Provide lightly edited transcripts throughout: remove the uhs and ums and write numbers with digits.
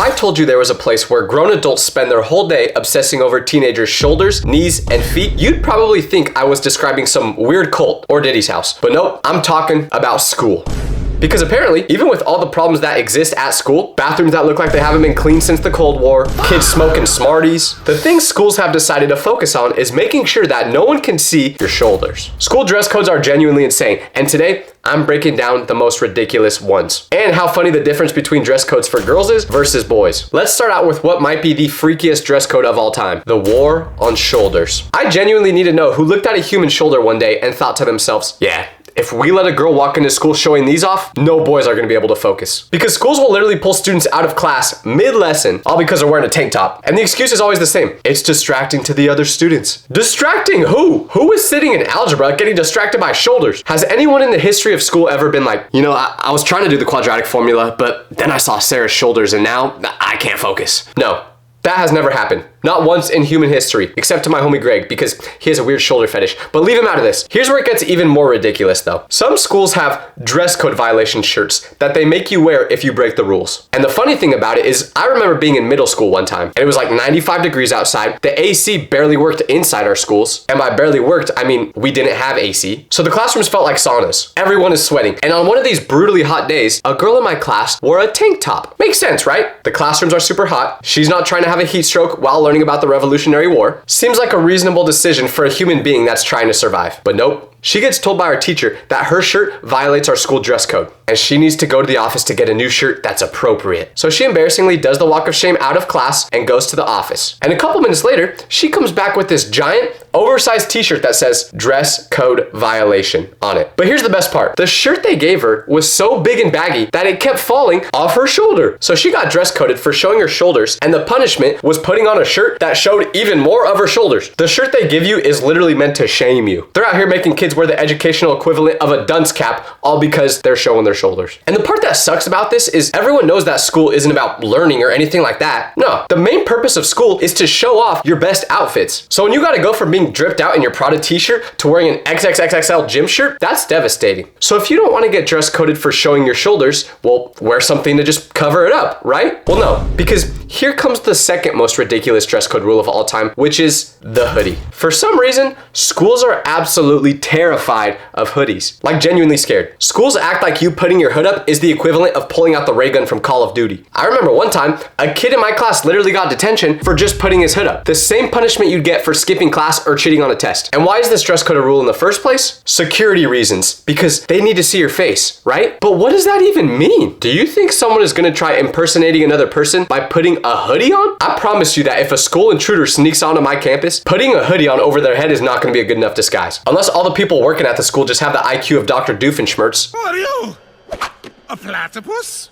I told you there was a place where grown adults spend their whole day obsessing over teenagers' shoulders, knees, and feet, you'd probably think I was describing some weird cult or Diddy's house. But nope, I'm talking about school. Because apparently, even with all the problems that exist at school, bathrooms that look like they haven't been cleaned since the Cold War, kids smoking Smarties, the thing schools have decided to focus on is making sure that no one can see your shoulders. School dress codes are genuinely insane, and today, I'm breaking down the most ridiculous ones, and how funny the difference between dress codes for girls is versus boys. Let's start out with what might be the freakiest dress code of all time, the war on shoulders. I genuinely need to know who looked at a human shoulder one day and thought to themselves, yeah, if we let a girl walk into school showing these off, no boys are gonna be able to focus. Because schools will literally pull students out of class mid-lesson, all because they're wearing a tank top. And the excuse is always the same. It's distracting to the other students. Distracting who? Who is sitting in algebra getting distracted by shoulders? Has anyone in the history of school ever been like, you know, I was trying to do the quadratic formula, but then I saw Sarah's shoulders and now I can't focus? No. That has never happened. Not once in human history, except to my homie Greg, because he has a weird shoulder fetish. But leave him out of this. Here's where it gets even more ridiculous though. Some schools have dress code violation shirts that they make you wear if you break the rules. And the funny thing about it is, I remember being in middle school one time, and it was like 95 degrees outside. The AC barely worked inside our schools. And by barely worked, I mean, we didn't have AC. So the classrooms felt like saunas. Everyone is sweating. And on one of these brutally hot days, a girl in my class wore a tank top. Makes sense, right? The classrooms are super hot. She's not trying to have a heat stroke while learning about the Revolutionary War. Seems like a reasonable decision for a human being that's trying to survive. But nope. She gets told by our teacher that her shirt violates our school dress code, and she needs to go to the office to get a new shirt that's appropriate. So she embarrassingly does the walk of shame out of class and goes to the office. And a couple minutes later, she comes back with this giant, oversized t-shirt that says dress code violation on it. But here's the best part. The shirt they gave her was so big and baggy that it kept falling off her shoulder. So she got dress coded for showing her shoulders, and the punishment was putting on a shirt that showed even more of her shoulders. The shirt they give you is literally meant to shame you. They're out here making kids wear the educational equivalent of a dunce cap, all because they're showing their shoulders. And the part that sucks about this is everyone knows that school isn't about learning or anything like that. No, the main purpose of school is to show off your best outfits. So when you gotta go from being dripped out in your Prada t-shirt to wearing an XXXXL gym shirt, that's devastating. So if you don't want to get dress coded for showing your shoulders, well, wear something to just cover it up, right? Well, no, because here comes the second most ridiculous dress code rule of all time, which is the hoodie. For some reason, schools are absolutely terrified of hoodies, like genuinely scared. Schools act like you putting your hood up is the equivalent of pulling out the ray gun from Call of Duty. I remember one time, a kid in my class literally got detention for just putting his hood up. The same punishment you'd get for skipping class or cheating on a test. And why is this dress code a rule in the first place? Security reasons, because they need to see your face, right? But what does that even mean? Do you think someone is gonna try impersonating another person by putting a hoodie on? I promise you that if a school intruder sneaks onto my campus, putting a hoodie on over their head is not gonna be a good enough disguise. Unless all the people working at the school just have the IQ of Dr. Doofenshmirtz. What are you? A platypus?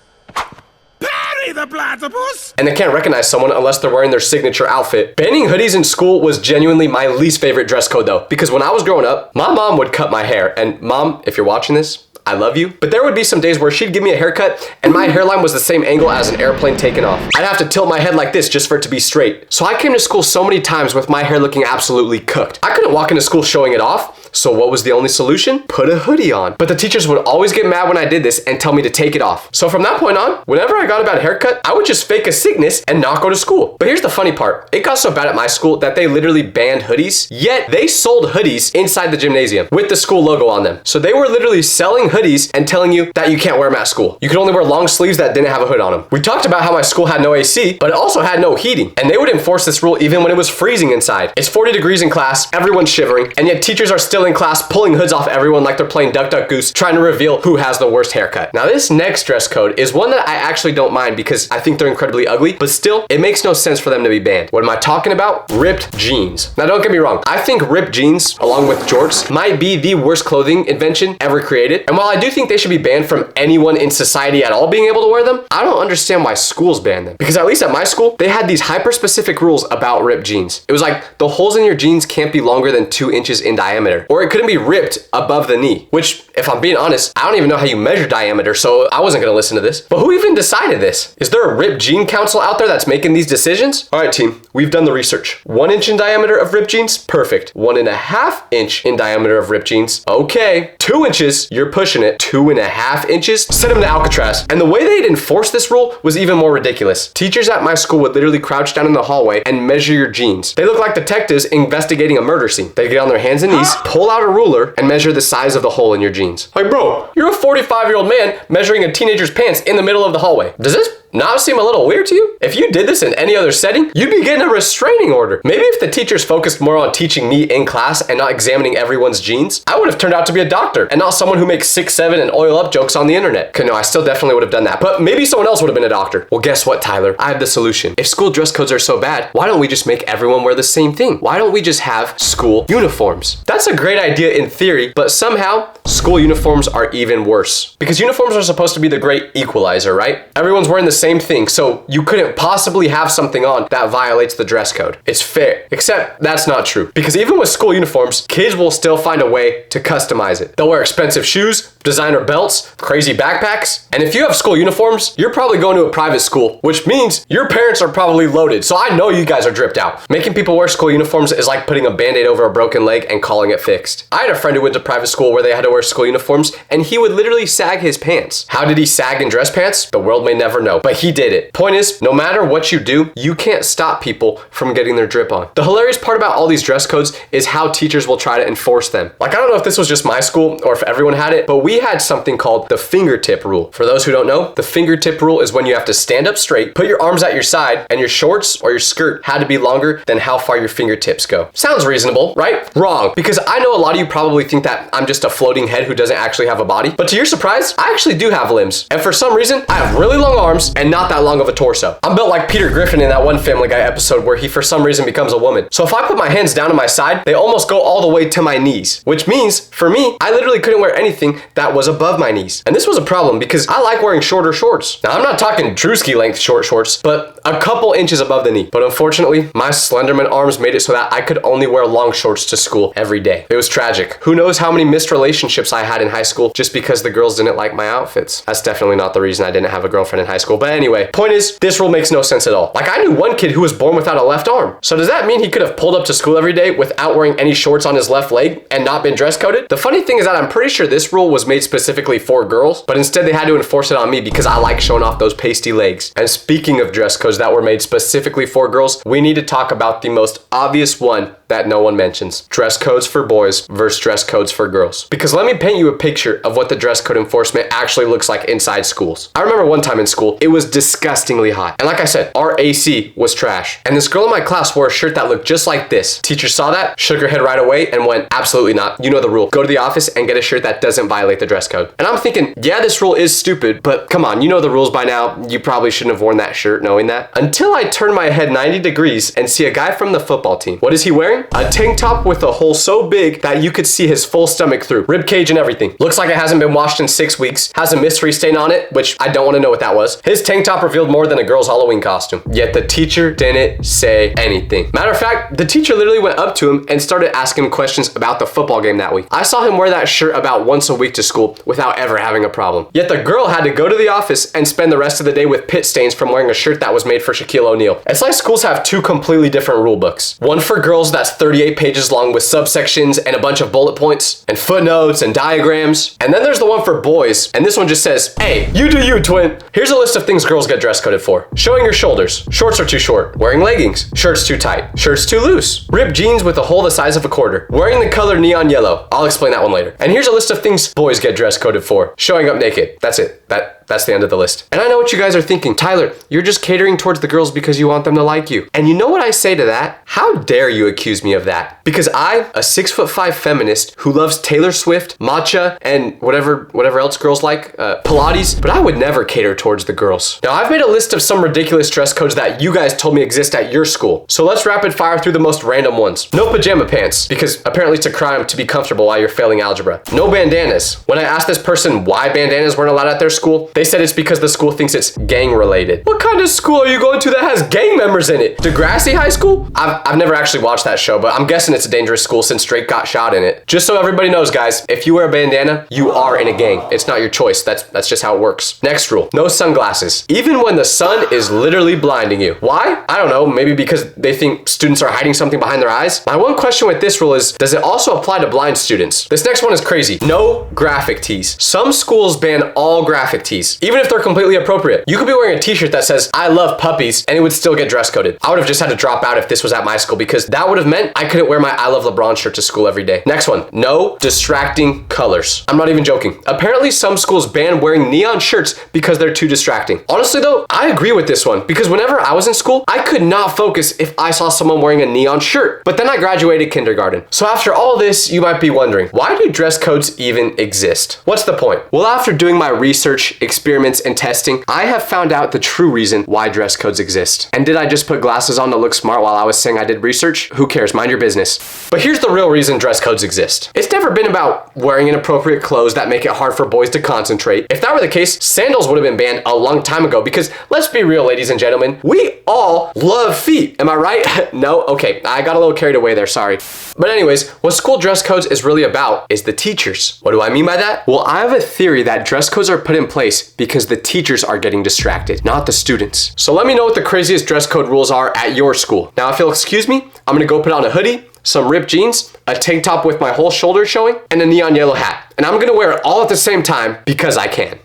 Parry the platypus! And they can't recognize someone unless they're wearing their signature outfit. Banning hoodies in school was genuinely my least favorite dress code though, because when I was growing up, my mom would cut my hair. And Mom, if you're watching this, I love you. But there would be some days where she'd give me a haircut and my hairline was the same angle as an airplane taking off. I'd have to tilt my head like this just for it to be straight. So I came to school so many times with my hair looking absolutely cooked. I couldn't walk into school showing it off. So what was the only solution? Put a hoodie on. But the teachers would always get mad when I did this and tell me to take it off. So from that point on, whenever I got a bad haircut, I would just fake a sickness and not go to school. But here's the funny part. It got so bad at my school that they literally banned hoodies, yet they sold hoodies inside the gymnasium with the school logo on them. So they were literally selling hoodies and telling you that you can't wear them at school. You could only wear long sleeves that didn't have a hood on them. We talked about how my school had no AC, but it also had no heating. And they would enforce this rule even when it was freezing inside. It's 40 degrees in class, everyone's shivering, and yet teachers are still in class pulling hoods off everyone like they're playing Duck Duck Goose, trying to reveal who has the worst haircut. Now this next dress code is one that I actually don't mind because I think they're incredibly ugly, but still, it makes no sense for them to be banned. What am I talking about? Ripped jeans. Now don't get me wrong, I think ripped jeans, along with jorts, might be the worst clothing invention ever created. And while I do think they should be banned from anyone in society at all being able to wear them, I don't understand why schools ban them. Because at least at my school, they had these hyper-specific rules about ripped jeans. It was like, the holes in your jeans can't be longer than 2 inches in diameter. or it couldn't be ripped above the knee, which, if I'm being honest, I don't even know how you measure diameter, so I wasn't gonna listen to this. But who even decided this? Is there a ripped jean council out there that's making these decisions? All right, team, we've done the research. 1 inch in diameter of ripped jeans, perfect. 1.5 inch in diameter of ripped jeans, okay. 2 inches, you're pushing it. 2.5 inches, send them to Alcatraz. And the way they'd enforce this rule was even more ridiculous. Teachers at my school would literally crouch down in the hallway and measure your jeans. They look like detectives investigating a murder scene. They get on their hands and knees, pull out a ruler, and measure the size of the hole in your jeans. Like, bro, you're a 45-year-old man measuring a teenager's pants in the middle of the hallway. Does this not seem a little weird to you? If you did this in any other setting, you'd be getting a restraining order. Maybe if the teachers focused more on teaching me in class and not examining everyone's jeans, I would have turned out to be a doctor and not someone who makes 6'7" and oil up jokes on the internet. Okay, no, I still definitely would have done that, but maybe someone else would have been a doctor. Well, guess what, Tyler? I have the solution. If school dress codes are so bad, why don't we just make everyone wear the same thing? Why don't we just have school uniforms? That's a great idea in theory, but somehow school uniforms are even worse. Because uniforms are supposed to be the great equalizer, right? Everyone's wearing the same thing, so you couldn't possibly have something on that violates the dress code. It's fair, except that's not true. Because even with school uniforms, kids will still find a way to customize it. They'll wear expensive shoes, designer belts, crazy backpacks, and if you have school uniforms, you're probably going to a private school, which means your parents are probably loaded, so I know you guys are dripped out. Making people wear school uniforms is like putting a band-aid over a broken leg and calling it fixed. I had a friend who went to private school where they had to wear school uniforms, and he would literally sag his pants. How did he sag in dress pants? The world may never know, but he did it. Point is, no matter what you do, you can't stop people from getting their drip on. The hilarious part about all these dress codes is how teachers will try to enforce them. Like, I don't know if this was just my school or if everyone had it, but we had something called the fingertip rule. For those who don't know, the fingertip rule is when you have to stand up straight, put your arms at your side, and your shorts or your skirt had to be longer than how far your fingertips go. Sounds reasonable, right? Wrong, because I know a lot of you probably think that I'm just a floating head who doesn't actually have a body, but to your surprise, I actually do have limbs. And for some reason, I have really long arms and not that long of a torso. I'm built like Peter Griffin in that one Family Guy episode where he for some reason becomes a woman. So if I put my hands down to my side, they almost go all the way to my knees, which means for me, I literally couldn't wear anything that was above my knees. And this was a problem because I like wearing shorter shorts. Now I'm not talking Drewski length short shorts, but a couple inches above the knee. But unfortunately, my Slenderman arms made it so that I could only wear long shorts to school every day. It was tragic. Who knows how many missed relationships I had in high school just because the girls didn't like my outfits. That's definitely not the reason I didn't have a girlfriend in high school. But anyway, point is, this rule makes no sense at all. Like, I knew one kid who was born without a left arm. So does that mean he could have pulled up to school every day without wearing any shorts on his left leg and not been dress coded? The funny thing is that I'm pretty sure this rule was made specifically for girls, but instead they had to enforce it on me because I like showing off those pasty legs. And speaking of dress codes that were made specifically for girls, we need to talk about the most obvious one that no one mentions. Dress codes for boys versus dress codes for girls. Because let me paint you a picture of what the dress code enforcement actually looks like inside schools. I remember one time in school, it was disgustingly hot. And like I said, our AC was trash. And this girl in my class wore a shirt that looked just like this. Teacher saw that, shook her head right away and went, absolutely not. You know the rule. Go to the office and get a shirt that doesn't violate the dress code. And I'm thinking, yeah, this rule is stupid, but come on, you know the rules by now. You probably shouldn't have worn that shirt knowing that. Until I turn my head 90 degrees and see a guy from the football team. What is he wearing? A tank top with a hole so big that you could see his full stomach through, rib cage and everything. Looks like it hasn't been washed in 6 weeks, has a mystery stain on it, which I don't want to know what that was. His tank top revealed more than a girl's Halloween costume, yet the teacher didn't say anything. Matter of fact, the teacher literally went up to him and started asking him questions about the football game that week. I saw him wear that shirt about once a week to school without ever having a problem. Yet the girl had to go to the office and spend the rest of the day with pit stains from wearing a shirt that was made for Shaquille O'Neal. It's like schools have two completely different rule books. One for girls that's 38 pages long with subsections and a bunch of bullet points and footnotes and diagrams. And then there's the one for boys, and this one just says, hey, you do you, twin. Here's a list of things girls get dress coded for. Showing your shoulders. Shorts are too short. Wearing leggings. Shirts too tight. Shirts too loose. Ripped jeans with a hole the size of a quarter. Wearing the color neon yellow. I'll explain that one later. And here's a list of things boys get dress coded for. Showing up naked. That's it. That's the end of the list. And I know what you guys are thinking. Tyler, you're just catering towards the girls because you want them to like you. And you know what I say to that? How dare you accuse me of that? Because I, a 6'5" feminist who loves Taylor Swift, matcha, and whatever else girls like, Pilates, but I would never cater towards the girls. Now, I've made a list of some ridiculous dress codes that you guys told me exist at your school. So let's rapid fire through the most random ones. No pajama pants, because apparently it's a crime to be comfortable while you're failing algebra. No bandanas. When I asked this person why bandanas weren't allowed at their school, They said it's because the school thinks it's gang related. What kind of school are you going to that has gang members in it? Degrassi High School? I've never actually watched that show, but I'm guessing it's a dangerous school since Drake got shot in it. Just so everybody knows, guys, if you wear a bandana, you are in a gang. It's not your choice. That's just how it works. Next rule, no sunglasses. Even when the sun is literally blinding you. Why? I don't know, maybe because they think students are hiding something behind their eyes. My one question with this rule is, does it also apply to blind students? This next one is crazy. No graphic tees. Some schools ban all graphic tees, even if they're completely appropriate. You could be wearing a t-shirt that says, I love puppies, and it would still get dress coded. I would have just had to drop out if this was at my school because that would have meant I couldn't wear my I love LeBron shirt to school every day. Next one, no distracting colors. I'm not even joking. Apparently some schools ban wearing neon shirts because they're too distracting. Honestly though, I agree with this one because whenever I was in school, I could not focus if I saw someone wearing a neon shirt. But then I graduated kindergarten. So after all this, you might be wondering, why do dress codes even exist? What's the point? Well, after doing my research, experiments, and testing, I have found out the true reason why dress codes exist. And did I just put glasses on to look smart while I was saying I did research? Who cares? Mind your business. But here's the real reason dress codes exist. It's never been about wearing inappropriate clothes that make it hard for boys to concentrate. If that were the case, sandals would have been banned a long time ago because let's be real, ladies and gentlemen, we all love feet. Am I right? No? Okay, I got a little carried away there, sorry. But anyways, what school dress codes is really about is the teachers. What do I mean by that? Well, I have a theory that dress codes are put in place because the teachers are getting distracted, not the students. So let me know what the craziest dress code rules are at your school. Now, if you'll excuse me, I'm gonna go put on a hoodie, some ripped jeans, a tank top with my whole shoulder showing, and a neon yellow hat. And I'm gonna wear it all at the same time because I can.